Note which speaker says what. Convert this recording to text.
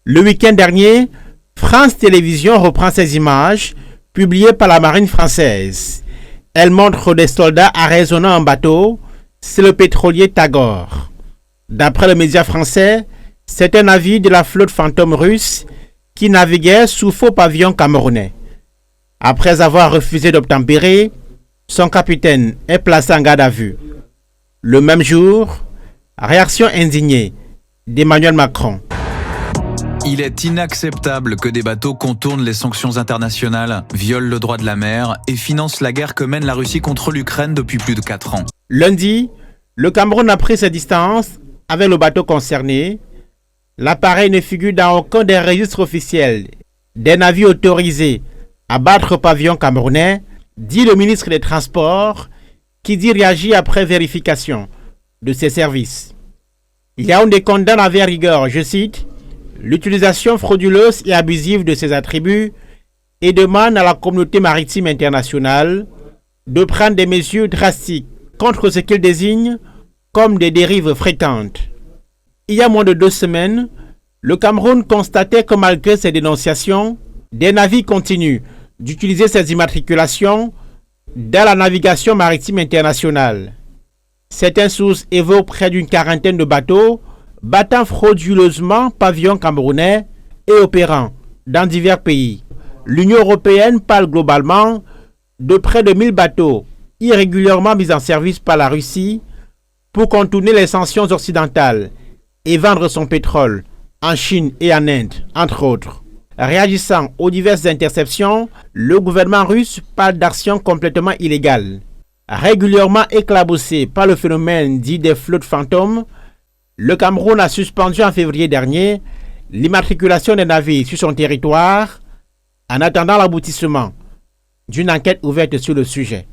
Speaker 1: Le week-end dernier, France Télévisions reprend ces images publiées par la marine française. Elle montre des soldats arraisonnant un bateau, c'est le pétrolier Tagor. D'après le média français, c'est un navire de la flotte fantôme russe qui naviguait sous faux pavillon camerounais. Après avoir refusé d'obtempérer, son capitaine est placé en garde à vue. Le même jour, réaction indignée d'Emmanuel Macron.
Speaker 2: Il est inacceptable que des bateaux contournent les sanctions internationales, violent le droit de la mer et financent la guerre que mène la Russie contre l'Ukraine depuis plus de 4 ans.
Speaker 1: Lundi, le Cameroun a pris ses distances avec le bateau concerné. L'appareil ne figure dans aucun des registres officiels des navires autorisés à battre pavillon camerounais, dit le ministre des Transports, qui dit réagir après vérification de ses services. Yaoundé condamne avec rigueur, je cite, l'utilisation frauduleuse et abusive de ces attributs et demande à la communauté maritime internationale de prendre des mesures drastiques contre ce qu'il désigne comme des dérives fréquentes. Il y a moins de 2 semaines, le Cameroun constatait que malgré ces dénonciations, des navires continuent d'utiliser ces immatriculations dans la navigation maritime internationale. Certaines sources évoquent près d'une quarantaine de bateaux battant frauduleusement pavillon camerounais et opérant dans divers pays. L'Union européenne parle globalement de près de 1000 bateaux irrégulièrement mis en service par la Russie pour contourner les sanctions occidentales et vendre son pétrole en Chine et en Inde, entre autres. Réagissant aux diverses interceptions, le gouvernement russe parle d'actions complètement illégales. Régulièrement éclaboussé par le phénomène dit des flottes fantômes, le Cameroun a suspendu en février dernier l'immatriculation des navires sur son territoire en attendant l'aboutissement d'une enquête ouverte sur le sujet.